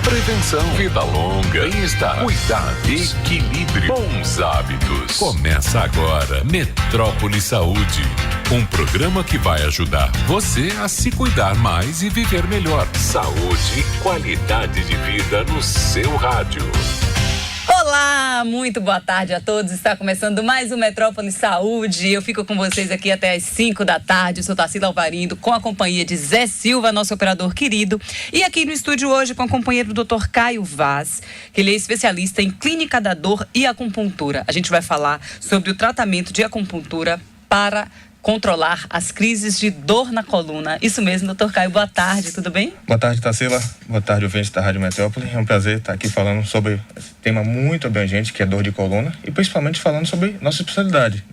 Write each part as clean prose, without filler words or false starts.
Prevenção, vida longa, bem-estar, cuidados, equilíbrio, bons hábitos. Começa agora Metrópole Saúde, um programa que vai ajudar você a se cuidar mais e viver melhor. Saúde e qualidade de vida no seu rádio. Olá, muito boa tarde a todos. Está começando mais um Metrópole Saúde. Eu fico com vocês aqui até às 5 da tarde. Eu sou Tarsila Alvarindo, com a companhia de Zé Silva, nosso operador querido. E aqui no estúdio hoje com o companheiro do Dr. Caio Vaz, que ele é especialista em clínica da dor e acupuntura. A gente vai falar sobre o tratamento de acupuntura para controlar as crises de dor na coluna. Isso mesmo, doutor Caio, boa tarde, tudo bem? Boa tarde, Tarsila. Boa tarde, ouvintes da Rádio Metrópole. É um prazer estar aqui falando sobre esse tema muito abrangente, que é dor de coluna, e principalmente falando sobre nossa especialidade,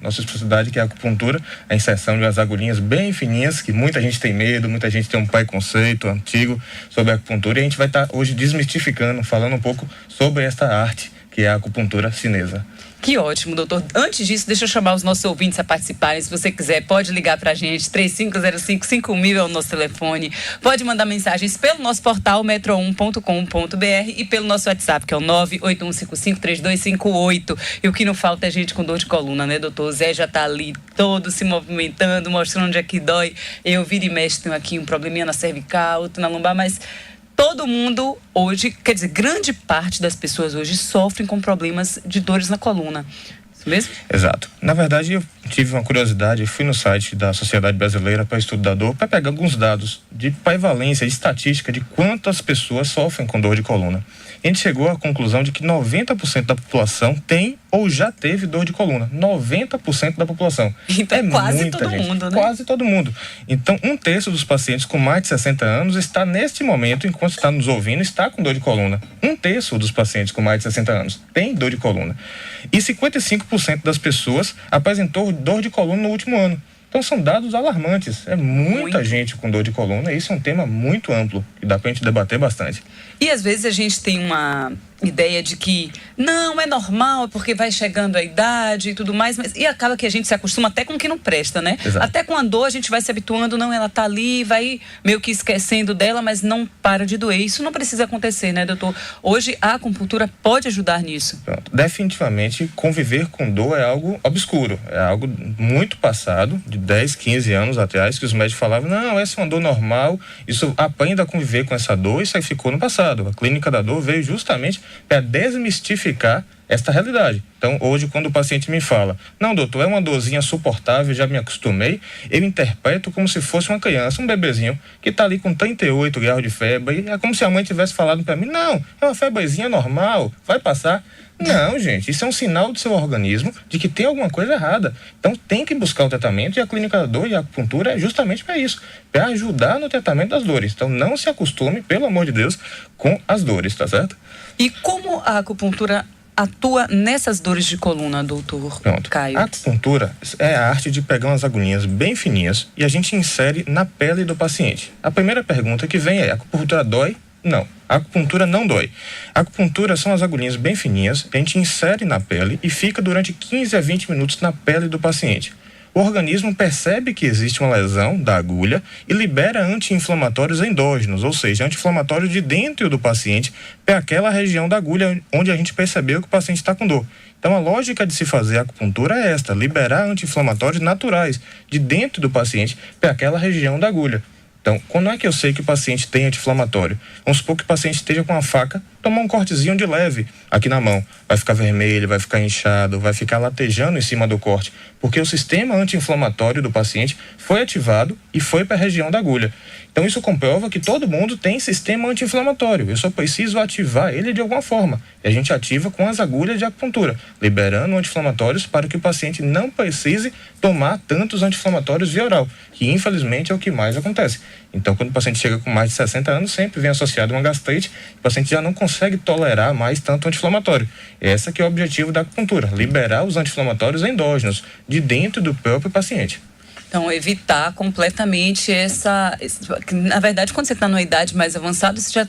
que é a acupuntura, a inserção de umas agulhinhas bem fininhas, que muita gente tem medo, muita gente tem um preconceito antigo sobre a acupuntura, e a gente vai estar hoje desmistificando, falando um pouco sobre esta arte, que é a acupuntura chinesa. Que ótimo, doutor. Antes disso, deixa eu chamar os nossos ouvintes a participarem. Se você quiser, pode ligar pra gente, 3505-5000 é o nosso telefone. Pode mandar mensagens pelo nosso portal metro1.com.br e pelo nosso WhatsApp, que é o 981553258. E o que não falta é gente com dor de coluna, né, doutor? O Zé já tá ali todo se movimentando, mostrando onde é que dói. Eu viro e mexo, tenho aqui um probleminha na cervical, outro na lombar, mas todo mundo hoje, quer dizer, grande parte das pessoas hoje sofrem com problemas de dores na coluna. Isso mesmo? Exato. Na verdade, eu tive uma curiosidade, fui no site da Sociedade Brasileira para Estudo da Dor para pegar alguns dados de prevalência, de estatística de quantas pessoas sofrem com dor de coluna. A gente chegou à conclusão de que 90% da população tem ou já teve dor de coluna. 90% da população. Então é quase todo mundo, né? Quase todo mundo. Então, 1/3 dos pacientes com mais de 60 anos está, neste momento, enquanto está nos ouvindo, está com dor de coluna. 1/3 dos pacientes com mais de 60 anos tem dor de coluna. E 55% das pessoas apresentou dor de coluna no último ano. Então são dados alarmantes. É muita gente com dor de coluna, e isso é um tema muito amplo, que dá pra gente debater bastante. E às vezes a gente tem uma ideia de que não, é normal, porque vai chegando a idade e tudo mais, e acaba que a gente se acostuma até com o que não presta, né? Exato. Até com a dor a gente vai se habituando, não, ela tá ali, vai meio que esquecendo dela, mas não para de doer. Isso não precisa acontecer, né, doutor? Hoje a acupuntura pode ajudar nisso. Pronto. Definitivamente, conviver com dor é algo obscuro, é algo muito passado, de 10, 15 anos atrás, que os médicos falavam, não, essa é uma dor normal, isso aprenda a conviver com essa dor, isso aí ficou no passado. A clínica da dor veio justamente para desmistificar esta realidade. Então, hoje, quando o paciente me fala, não, doutor, é uma dorzinha suportável, já me acostumei, eu interpreto como se fosse uma criança, um bebezinho, que está ali com 38 graus de febre, e é como se a mãe tivesse falado para mim, não, é uma febrezinha normal, vai passar. Não, gente, isso é um sinal do seu organismo de que tem alguma coisa errada. Então tem que buscar o tratamento, e a clínica da dor e a acupuntura é justamente para isso, para ajudar no tratamento das dores. Então não se acostume, pelo amor de Deus, com as dores, tá certo? E como a acupuntura atua nessas dores de coluna, doutor Caio? A acupuntura é a arte de pegar umas agulhinhas bem fininhas e a gente insere na pele do paciente. A primeira pergunta que vem é, a acupuntura dói? Não, a acupuntura não dói. A acupuntura são as agulhinhas bem fininhas, a gente insere na pele e fica durante 15 a 20 minutos na pele do paciente. O organismo percebe que existe uma lesão da agulha e libera anti-inflamatórios endógenos, ou seja, anti-inflamatórios de dentro do paciente para aquela região da agulha onde a gente percebeu que o paciente está com dor. Então a lógica de se fazer a acupuntura é esta, liberar anti-inflamatórios naturais de dentro do paciente para aquela região da agulha. Então, quando é que eu sei que o paciente tem anti-inflamatório? Vamos supor que o paciente esteja com uma faca, tomar um cortezinho de leve aqui na mão. Vai ficar vermelho, vai ficar inchado, vai ficar latejando em cima do corte, porque o sistema anti-inflamatório do paciente foi ativado e foi para a região da agulha. Então isso comprova que todo mundo tem sistema anti-inflamatório. Eu só preciso ativar ele de alguma forma. E a gente ativa com as agulhas de acupuntura, liberando anti-inflamatórios para que o paciente não precise tomar tantos anti-inflamatórios via oral, que infelizmente é o que mais acontece. Então, quando o paciente chega com mais de 60 anos, sempre vem associado a uma gastrite, o paciente já não consegue tolerar mais tanto anti-inflamatório. Esse que é o objetivo da acupuntura, liberar os anti-inflamatórios endógenos de dentro do próprio paciente. Então, evitar completamente na verdade, quando você está numa idade mais avançada, você já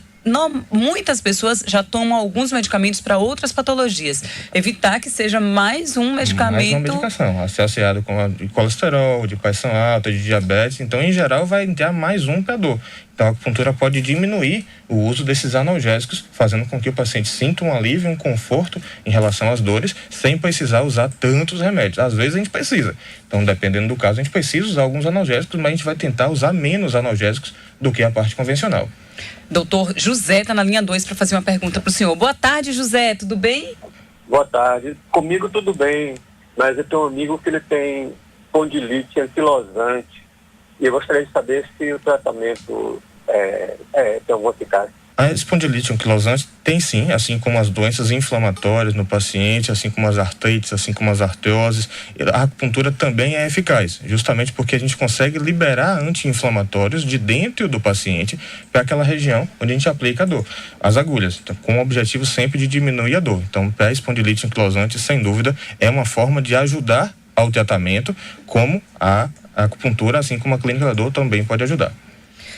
muitas pessoas já tomam alguns medicamentos para outras patologias. Evitar que seja mais um medicamento. Mais uma medicação, associado com de colesterol, de pressão alta, de diabetes. Então, em geral, vai entrar mais um para dor. Então, a acupuntura pode diminuir o uso desses analgésicos, fazendo com que o paciente sinta um alívio, um conforto em relação às dores, sem precisar usar tantos remédios. Às vezes a gente precisa. Então, dependendo do caso, a gente precisa usar alguns analgésicos, mas a gente vai tentar usar menos analgésicos do que a parte convencional. Doutor José está na linha 2 para fazer uma pergunta para o senhor. Boa tarde, José, tudo bem? Boa tarde. Comigo tudo bem, mas eu tenho um amigo que ele tem espondilite anquilosante e eu gostaria de saber se o tratamento tem alguma eficácia. A espondilite anquilosante tem sim, assim como as doenças inflamatórias no paciente, assim como as artrites, assim como as artroses. A acupuntura também é eficaz, justamente porque a gente consegue liberar anti-inflamatórios de dentro do paciente para aquela região onde a gente aplica a dor, as agulhas, então, com o objetivo sempre de diminuir a dor. Então, para a espondilite anquilosante, sem dúvida, é uma forma de ajudar ao tratamento, como a acupuntura, assim como a clínica da dor também pode ajudar.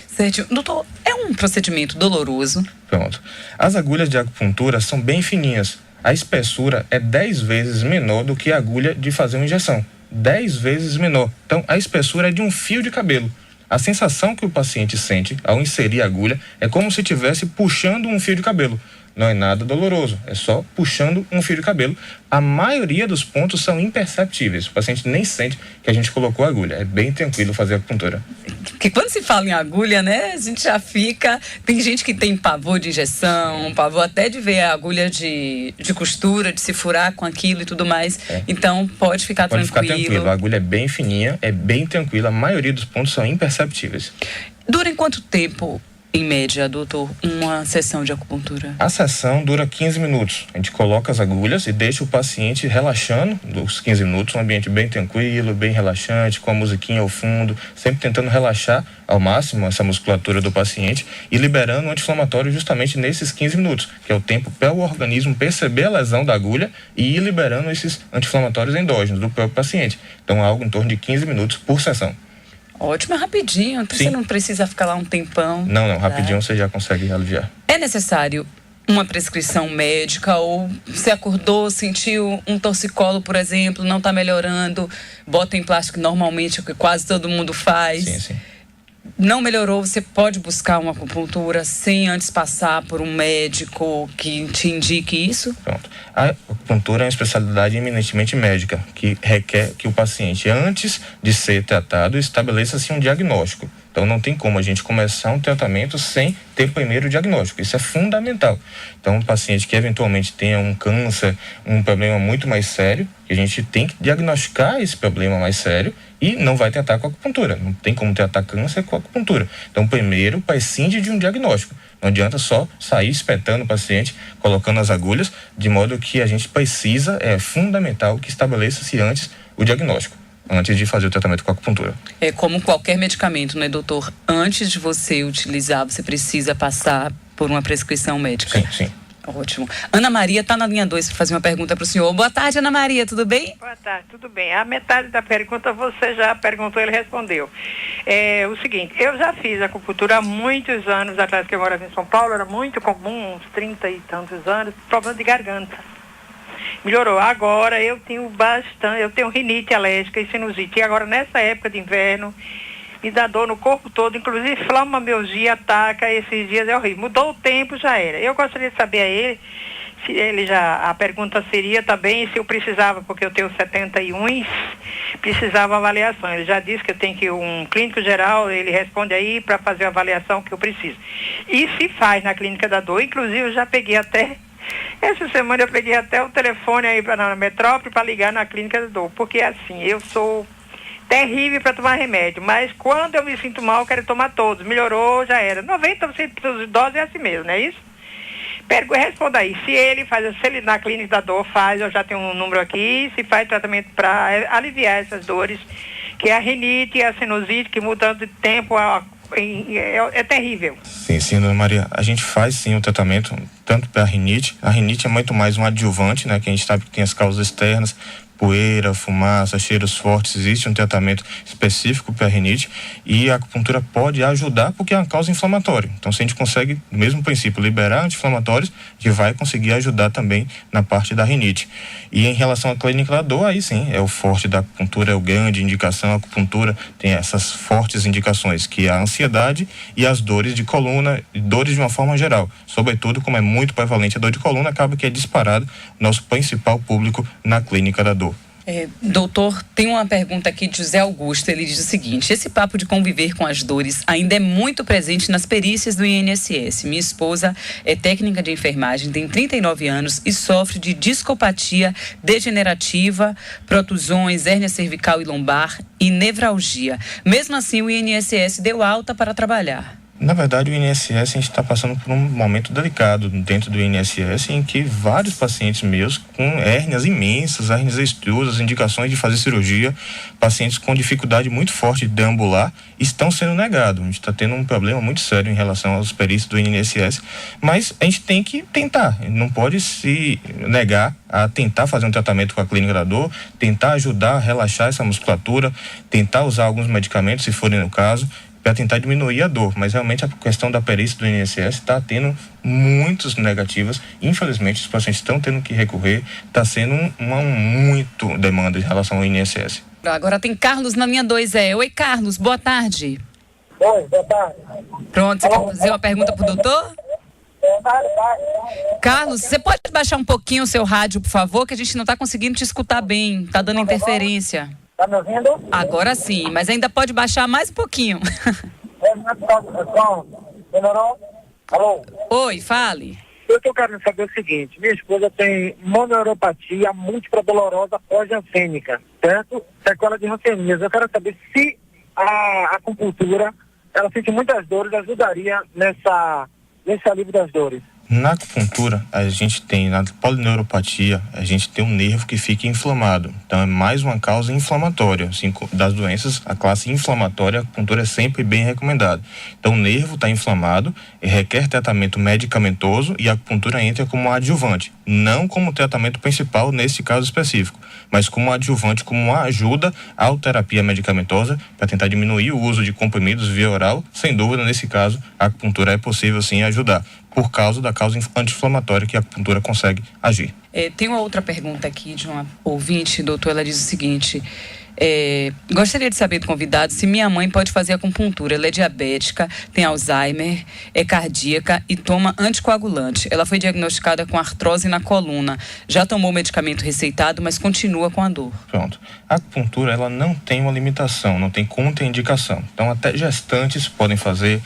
Certo. Doutor, é um procedimento doloroso? Pronto. As agulhas de acupuntura são bem fininhas. A espessura é 10 vezes menor do que a agulha de fazer uma injeção. 10 vezes menor. Então, a espessura é de um fio de cabelo. A sensação que o paciente sente ao inserir a agulha é como se estivesse puxando um fio de cabelo. Não é nada doloroso, é só puxando um fio de cabelo. A maioria dos pontos são imperceptíveis. O paciente nem sente que a gente colocou a agulha. É bem tranquilo fazer a acupuntura. Porque quando se fala em agulha, né, a gente já fica... Tem gente que tem pavor de injeção, pavor até de ver a agulha de costura, de se furar com aquilo e tudo mais. Então, pode ficar tranquilo. Pode ficar tranquilo. A agulha é bem fininha, é bem tranquila. A maioria dos pontos são imperceptíveis. Dura em quanto tempo, em média, doutor, uma sessão de acupuntura? A sessão dura 15 minutos. A gente coloca as agulhas e deixa o paciente relaxando dos 15 minutos, um ambiente bem tranquilo, bem relaxante, com a musiquinha ao fundo, sempre tentando relaxar ao máximo essa musculatura do paciente e liberando o anti-inflamatório justamente nesses 15 minutos, que é o tempo para o organismo perceber a lesão da agulha e ir liberando esses anti-inflamatórios endógenos do próprio paciente. Então, algo em torno de 15 minutos por sessão. Ótimo, é rapidinho, então você não precisa ficar lá um tempão. Não, rapidinho você já consegue aliviar. É necessário uma prescrição médica ou você acordou, sentiu um torcicolo, por exemplo, não está melhorando, bota em plástico normalmente, o que quase todo mundo faz. Sim. Não melhorou, você pode buscar uma acupuntura sem antes passar por um médico que te indique isso? Pronto. A acupuntura é uma especialidade eminentemente médica, que requer que o paciente, antes de ser tratado, estabeleça-se um diagnóstico. Então, não tem como a gente começar um tratamento sem ter primeiro o diagnóstico. Isso é fundamental. Então, um paciente que eventualmente tenha um câncer, um problema muito mais sério, a gente tem que diagnosticar esse problema mais sério e não vai tratar com a acupuntura. Não tem como tratar câncer com a acupuntura. Então, primeiro, prescinde de um diagnóstico. Não adianta só sair espetando o paciente, colocando as agulhas, de modo que a gente precisa, é fundamental que estabeleça-se antes o diagnóstico, antes de fazer o tratamento com a acupuntura. É como qualquer medicamento, né, doutor? Antes de você utilizar, você precisa passar por uma prescrição médica. Sim. Ótimo. Ana Maria está na linha 2 para fazer uma pergunta para o senhor. Boa tarde, Ana Maria, tudo bem? Boa tarde, tudo bem. A metade da pergunta você já perguntou, ele respondeu. É o seguinte, eu já fiz acupuntura há muitos anos atrás, que eu morava em São Paulo, era muito comum, uns 30 e tantos anos, problema de garganta. Melhorou. Agora eu tenho rinite alérgica e sinusite. E agora nessa época de inverno, me dá dor no corpo todo, inclusive flamamiogia, ataca, esses dias é horrível. Mudou o tempo, já era. Eu gostaria de saber a ele, se ele a pergunta seria também se eu precisava, porque eu tenho 71, precisava avaliação. Ele já disse que eu tenho que ir um clínico geral, ele responde aí para fazer a avaliação que eu preciso. E se faz na clínica da dor, inclusive eu já peguei essa semana eu peguei até o telefone aí na metrópole para ligar na clínica da dor, porque assim, eu sou terrível para tomar remédio, mas quando eu me sinto mal, eu quero tomar todos. Melhorou, já era. 90% dos idosos é assim mesmo, não é isso? Responda aí, se ele na clínica da dor faz, eu já tenho um número aqui, se faz tratamento para aliviar essas dores, que é a rinite e a sinusite, que mudando de tempo é terrível. Sim, dona Maria. A gente faz sim o tratamento, tanto para a rinite. A rinite é muito mais um adjuvante, né? Que a gente sabe que tem as causas externas, poeira, fumaça, cheiros fortes, existe um tratamento específico para a rinite e a acupuntura pode ajudar porque é uma causa inflamatória. Então, se a gente consegue, no mesmo princípio, liberar anti-inflamatórios, a gente vai conseguir ajudar também na parte da rinite. E em relação à clínica da dor, aí sim, é o forte da acupuntura, é o grande indicação. A acupuntura tem essas fortes indicações, que é a ansiedade e as dores de coluna, dores de uma forma geral. Sobretudo, como é muito prevalente a dor de coluna, acaba que é disparado nosso principal público na clínica da dor. Doutor, tem uma pergunta aqui de José Augusto. Ele diz o seguinte: esse papo de conviver com as dores ainda é muito presente nas perícias do INSS. Minha esposa é técnica de enfermagem, tem 39 anos e sofre de discopatia degenerativa, protusões, hérnia cervical e lombar e nevralgia. Mesmo assim, o INSS deu alta para trabalhar. Na verdade, o INSS, a gente está passando por um momento delicado dentro do INSS, em que vários pacientes meus com hérnias imensas, hérnias extrusas, indicações de fazer cirurgia, pacientes com dificuldade muito forte de deambular, estão sendo negados. A gente está tendo um problema muito sério em relação aos perícios do INSS, mas a gente tem que tentar, não pode se negar a tentar fazer um tratamento com a clínica da dor, tentar ajudar a relaxar essa musculatura, tentar usar alguns medicamentos, se forem no caso, para tentar diminuir a dor, mas realmente a questão da perícia do INSS está tendo muitos negativos. Infelizmente, os pacientes estão tendo que recorrer, está sendo muito demanda em relação ao INSS. Agora tem Carlos na linha 2. Oi, Carlos, boa tarde. Oi, boa tarde. Pronto, você quer fazer uma pergunta para o doutor? Carlos, você pode baixar um pouquinho o seu rádio, por favor, que a gente não está conseguindo te escutar bem, está dando interferência. Tá me ouvindo? Agora sim, mas ainda pode baixar mais um pouquinho. Melhorou? Alô? Oi, fale. Eu tô querendo saber o seguinte: minha esposa tem mononeuropatia múltipla dolorosa pós-jansênica, certo? Sequela de hanseníase. Eu quero saber se a acupuntura, ela sente muitas dores, ajudaria nesse alívio das dores. Na acupuntura, a gente tem, na polineuropatia, a gente tem um nervo que fica inflamado. Então, é mais uma causa inflamatória. Assim, das doenças, a classe inflamatória, a acupuntura é sempre bem recomendada. Então, o nervo está inflamado, requer tratamento medicamentoso e a acupuntura entra como adjuvante. Não como tratamento principal nesse caso específico, mas como adjuvante, como uma ajuda à terapia medicamentosa para tentar diminuir o uso de comprimidos via oral. Sem dúvida, nesse caso, a acupuntura é possível sim ajudar, por causa da causa anti-inflamatória que a acupuntura consegue agir. Tem uma outra pergunta aqui de uma ouvinte, doutor. Ela diz o seguinte: gostaria de saber do convidado se minha mãe pode fazer acupuntura. Ela é diabética, tem Alzheimer, é cardíaca e toma anticoagulante. Ela foi diagnosticada com artrose na coluna. Já tomou medicamento receitado, mas continua com a dor. Pronto. A acupuntura, ela não tem uma limitação, não tem contraindicação. Então, até gestantes podem fazer,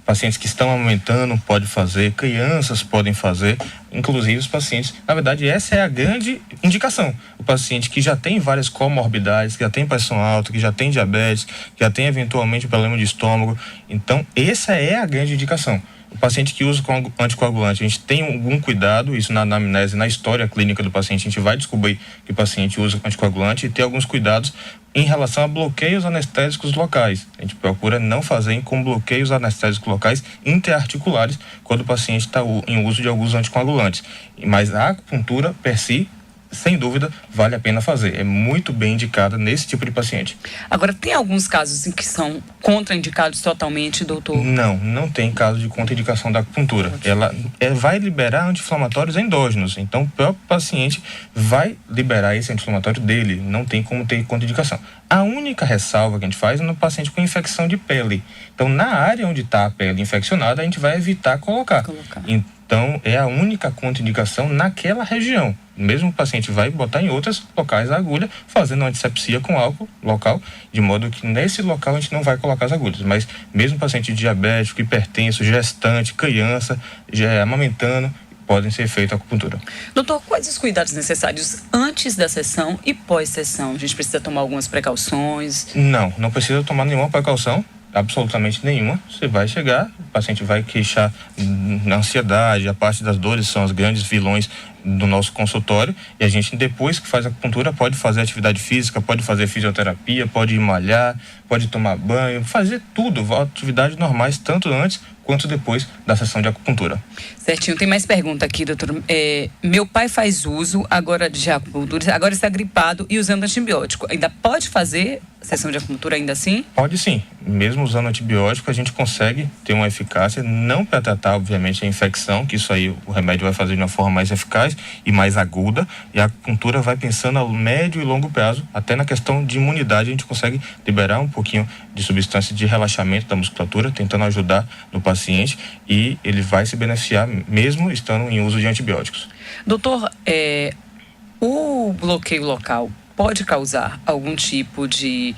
pacientes que estão amamentando podem fazer, crianças podem fazer, inclusive os pacientes. Na verdade, essa é a grande indicação. O paciente que já tem várias comorbidades, que já tem pressão alta, que já tem diabetes, que já tem eventualmente problema de estômago. Então, essa é a grande indicação. O paciente que usa anticoagulante, a gente tem algum cuidado, isso na anamnese, na história clínica do paciente, a gente vai descobrir que o paciente usa anticoagulante e ter alguns cuidados em relação a bloqueios anestésicos locais. A gente procura não fazer com bloqueios anestésicos locais interarticulares quando o paciente está em uso de alguns anticoagulantes. Mas a acupuntura, per si, sem dúvida, vale a pena fazer. É muito bem indicada nesse tipo de paciente. Agora, tem alguns casos em que são contraindicados totalmente, doutor? Não tem caso de contraindicação da acupuntura. Ela vai liberar anti-inflamatórios endógenos. Então, o próprio paciente vai liberar esse anti-inflamatório dele. Não tem como ter contraindicação. A única ressalva que a gente faz é no paciente com infecção de pele. Então, na área onde está a pele infeccionada, a gente vai evitar colocar. Então, é a única contraindicação naquela região. Mesmo o paciente vai botar em outros locais a agulha, fazendo antisepsia com álcool local, de modo que nesse local a gente não vai colocar as agulhas. Mas mesmo paciente diabético, hipertenso, gestante, criança, já amamentando, podem ser feitas a acupuntura. Doutor, quais os cuidados necessários antes da sessão e pós-sessão? A gente precisa tomar algumas precauções? Não precisa tomar nenhuma precaução. Absolutamente nenhuma. Você vai chegar, o paciente vai queixar na ansiedade, a parte das dores são os grandes vilões do nosso consultório, e a gente, depois que faz a acupuntura, pode fazer atividade física, pode fazer fisioterapia, pode ir malhar, pode tomar banho, fazer tudo, atividades normais, tanto antes quanto depois da sessão de acupuntura. Certinho. Tem mais pergunta aqui, doutor. Meu pai faz uso agora de acupuntura, agora está gripado e usando antibiótico. Ainda pode fazer sessão de acupuntura ainda assim? Pode sim. Mesmo usando antibiótico, a gente consegue ter uma eficácia, não para tratar, obviamente, a infecção, que isso aí o remédio vai fazer de uma forma mais eficaz e mais aguda, e a acupuntura vai pensando a médio e longo prazo, até na questão de imunidade, a gente consegue liberar um pouquinho de substância de relaxamento da musculatura, tentando ajudar no paciente, e ele vai se beneficiar mesmo estando em uso de antibióticos. Doutor, o bloqueio local pode causar algum tipo de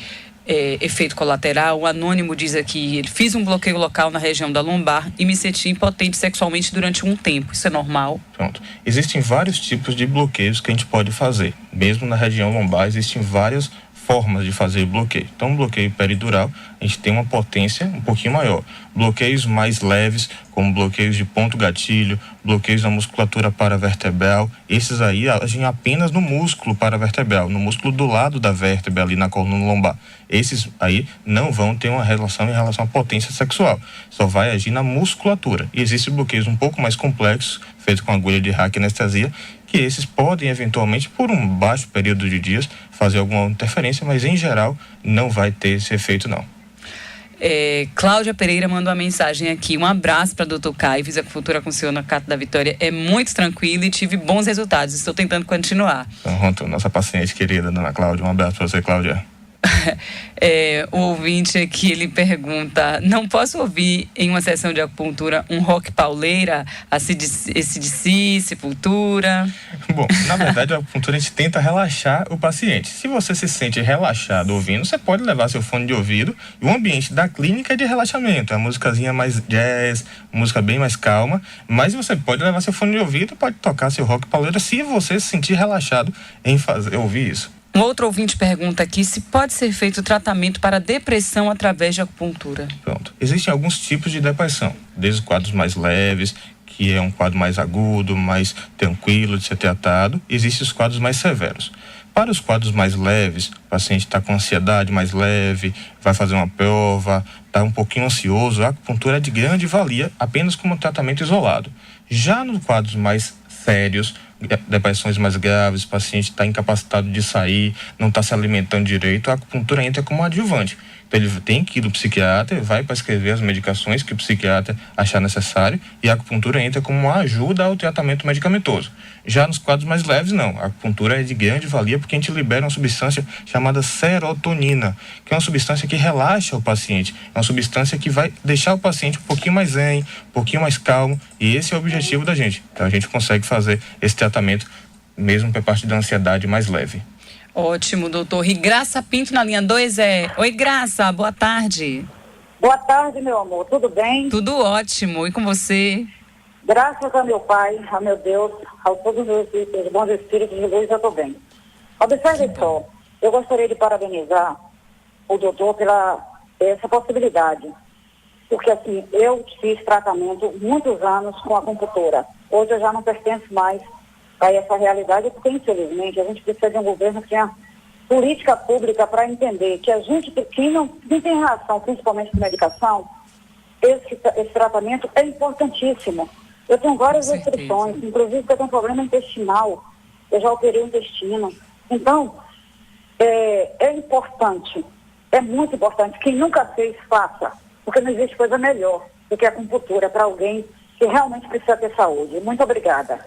efeito colateral? O anônimo diz aqui, ele fiz um bloqueio local na região da lombar e me senti impotente sexualmente durante um tempo. Isso é normal? Pronto. Existem vários tipos de bloqueios que a gente pode fazer. Mesmo na região lombar, existem várias formas de fazer bloqueio. Então, bloqueio peridural, a gente tem uma potência um pouquinho maior. Bloqueios mais leves, como bloqueios de ponto gatilho, bloqueios na musculatura paravertebral, esses aí agem apenas no músculo paravertebral, no músculo do lado da vértebra, ali na coluna lombar. Esses aí não vão ter uma relação em relação à potência sexual, só vai agir na musculatura. E existem bloqueios um pouco mais complexos, feitos com agulha de raquianestesia, que esses podem eventualmente, por um baixo período de dias, fazer alguma interferência, mas em geral não vai ter esse efeito não. Cláudia Pereira mandou uma mensagem aqui. Um abraço para Dr. Caio. Fiz acupuntura com o senhor na Cata da Vitória. É muito tranquilo e tive bons resultados. Estou tentando continuar. Então, nossa paciente querida, dona Cláudia. Um abraço para você, Cláudia. O ouvinte aqui, ele pergunta: não posso ouvir em uma sessão de acupuntura um rock pauleira, AC/DC, Sepultura? Bom, na verdade a acupuntura a gente tenta relaxar o paciente. Se você se sente relaxado ouvindo, você pode levar seu fone de ouvido, e o ambiente da clínica é de relaxamento, é uma musicazinha mais jazz, música bem mais calma, mas você pode levar seu fone de ouvido e pode tocar seu rock pauleira se você se sentir relaxado em ouvir isso. Um outro ouvinte pergunta aqui se pode ser feito tratamento para depressão através de acupuntura. Pronto. Existem alguns tipos de depressão, desde os quadros mais leves, que é um quadro mais agudo, mais tranquilo de ser tratado, e existem os quadros mais severos. Para os quadros mais leves, o paciente está com ansiedade mais leve, vai fazer uma prova, está um pouquinho ansioso, a acupuntura é de grande valia apenas como tratamento isolado. Já nos quadros mais sérios, depressões mais graves, o paciente está incapacitado de sair, não está se alimentando direito, a acupuntura entra como adjuvante. Então ele tem que ir do psiquiatra, vai para escrever as medicações que o psiquiatra achar necessário, e a acupuntura entra como uma ajuda ao tratamento medicamentoso. Já nos quadros mais leves, não. A acupuntura é de grande valia porque a gente libera uma substância chamada serotonina, que é uma substância que relaxa o paciente. É uma substância que vai deixar o paciente um pouquinho mais zen, um pouquinho mais calmo, e esse é o objetivo da gente. Então a gente consegue fazer esse tratamento mesmo para parte da ansiedade mais leve. Ótimo, doutor. E Graça Pinto na linha 2 Oi, Graça, boa tarde. Boa tarde, meu amor. Tudo bem? Tudo ótimo. E com você? Graças a meu Pai, a meu Deus, a todos os bons espíritos de luz, eu estou bem. Observe só, eu gostaria de parabenizar o doutor pela essa possibilidade. Porque, assim, eu fiz tratamento muitos anos com acupuntura. Hoje eu já não pertenço mais a essa realidade, porque, infelizmente, a gente precisa de um governo que tenha política pública para entender que a gente, quem não tem relação, principalmente com medicação, esse tratamento é importantíssimo. Eu tenho várias restrições, inclusive eu tenho um problema intestinal, eu já operei o intestino. Então, é importante, é muito importante. Quem nunca fez, faça, porque não existe coisa melhor do que a acupuntura para alguém que realmente precisa ter saúde. Muito obrigada.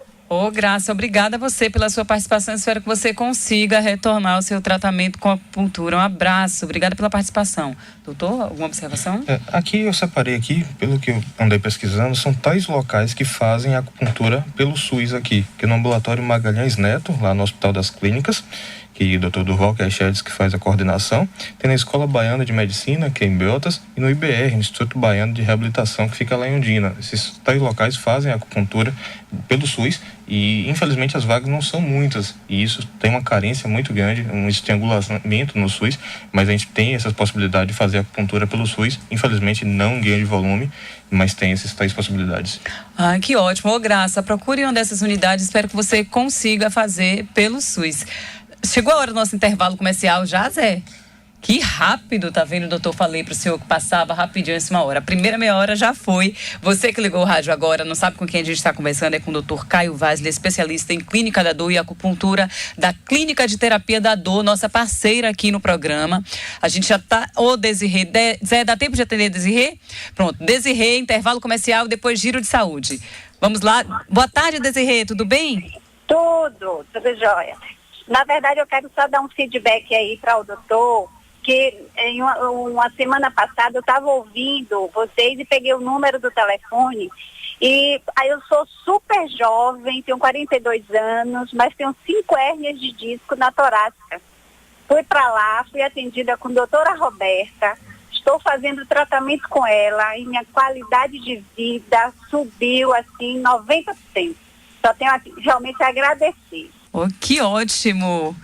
Graça, obrigada a você pela sua participação. Espero que você consiga retornar ao seu tratamento com acupuntura. Um abraço, obrigada pela participação. Doutor, alguma observação? Aqui eu separei aqui, pelo que eu andei pesquisando, são tais locais que fazem acupuntura pelo SUS aqui, que é no ambulatório Magalhães Neto, lá no Hospital das Clínicas, que o Dr. Durval Kechedes, que faz a coordenação. Tem na Escola Baiana de Medicina, que é em Beltas, e no IBR, Instituto Baiano de Reabilitação, que fica lá em Ondina. Esses 3 locais fazem acupuntura pelo SUS e, infelizmente, as vagas não são muitas, e isso tem uma carência muito grande, um estrangulamento no SUS, mas a gente tem essa possibilidade de fazer acupuntura pelo SUS, infelizmente não em grande volume, mas tem essas 3 possibilidades. Ah, que ótimo. Ô, Graça, procure uma dessas unidades, espero que você consiga fazer pelo SUS. Chegou a hora do nosso intervalo comercial já, Zé? Que rápido, tá vendo, doutor? Falei pro senhor que passava rapidinho essa 1 hora. A primeira meia hora já foi. Você que ligou o rádio agora, não sabe com quem a gente está conversando, é com o doutor Caio Wesley, especialista em clínica da dor e acupuntura da Clínica de Terapia da Dor, nossa parceira aqui no programa. A gente já tá... Ô, Desirê, Zé, dá tempo de atender Desirê? Pronto, Desirê, intervalo comercial, depois giro de saúde. Vamos lá. Boa tarde, Desirê, tudo bem? Tudo jóia. Na verdade, eu quero só dar um feedback aí para o doutor, que em uma semana passada eu estava ouvindo vocês e peguei o número do telefone e aí eu sou super jovem, tenho 42 anos, mas tenho 5 hérnias de disco na torácica. Fui para lá, fui atendida com a doutora Roberta, estou fazendo tratamento com ela e minha qualidade de vida subiu assim 90%. Só tenho realmente a agradecer. Oh, que ótimo!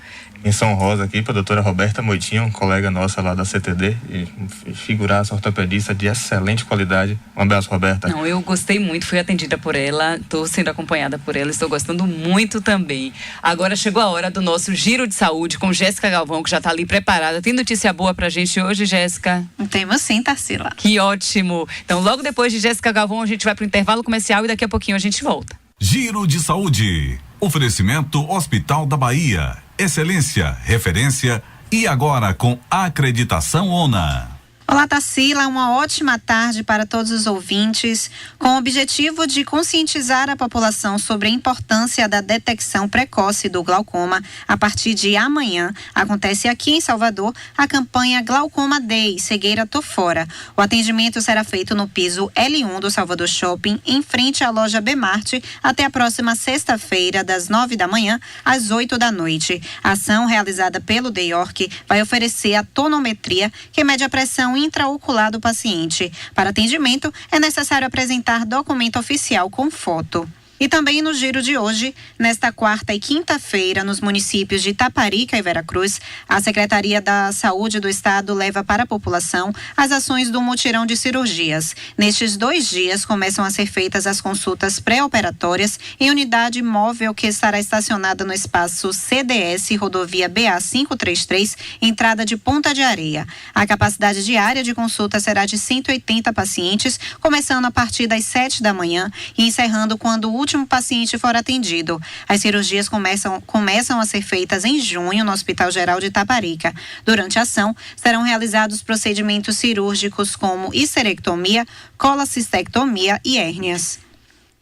Menção rosa aqui para a doutora Roberta Moitinho, colega nossa lá da CTD, e figuraça ortopedista de excelente qualidade. Um abraço, Roberta. Não, eu gostei muito, fui atendida por ela, estou sendo acompanhada por ela, estou gostando muito também. Agora chegou a hora do nosso giro de saúde com Jéssica Galvão, que já está ali preparada. Tem notícia boa pra gente hoje, Jéssica? Temos sim, Tarsila. Que ótimo! Então, logo depois de Jéssica Galvão, a gente vai para o intervalo comercial e daqui a pouquinho a gente volta. Giro de saúde. Oferecimento Hospital da Bahia. Excelência, referência e agora com acreditação ONA. Olá, Tarsila, uma ótima tarde para todos os ouvintes. Com o objetivo de conscientizar a população sobre a importância da detecção precoce do glaucoma, a partir de amanhã, acontece aqui em Salvador a campanha Glaucoma Day, Cegueira Tô Fora. O atendimento será feito no piso L1 do Salvador Shopping, em frente à loja B-Mart, até a próxima sexta-feira, das 9 da manhã às 8 da noite. A ação realizada pelo DEORC vai oferecer a tonometria, que mede a pressão intraocular do paciente. Para atendimento, é necessário apresentar documento oficial com foto. E também no giro de hoje, nesta quarta e quinta-feira, nos municípios de Taparica e Veracruz, a Secretaria da Saúde do Estado leva para a população as ações do mutirão de cirurgias. Nestes 2 dias, começam a ser feitas as consultas pré-operatórias em unidade móvel que estará estacionada no espaço CDS, rodovia BA-533, entrada de Ponta de Areia. A capacidade diária de consulta será de 180 pacientes, começando a partir das 7 da manhã e encerrando quando o último paciente for atendido. As cirurgias começam a ser feitas em junho no Hospital Geral de Taparica. Durante a ação, serão realizados procedimentos cirúrgicos como histerectomia, colacistectomia e hérnias.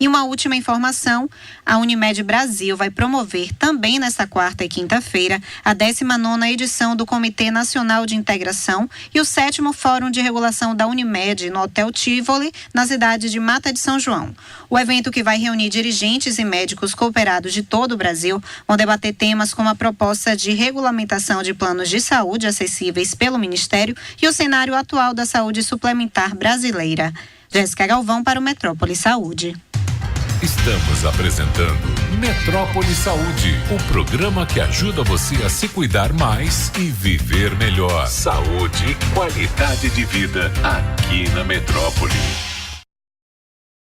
E uma última informação, a Unimed Brasil vai promover também nesta quarta e quinta-feira a 19ª edição do Comitê Nacional de Integração e o 7º Fórum de Regulação da Unimed no Hotel Tivoli, na cidade de Mata de São João. O evento, que vai reunir dirigentes e médicos cooperados de todo o Brasil, vão debater temas como a proposta de regulamentação de planos de saúde acessíveis pelo Ministério e o cenário atual da saúde suplementar brasileira. Jéssica Galvão para o Metrópole Saúde. Estamos apresentando Metrópole Saúde, o programa que ajuda você a se cuidar mais e viver melhor. Saúde e qualidade de vida aqui na Metrópole.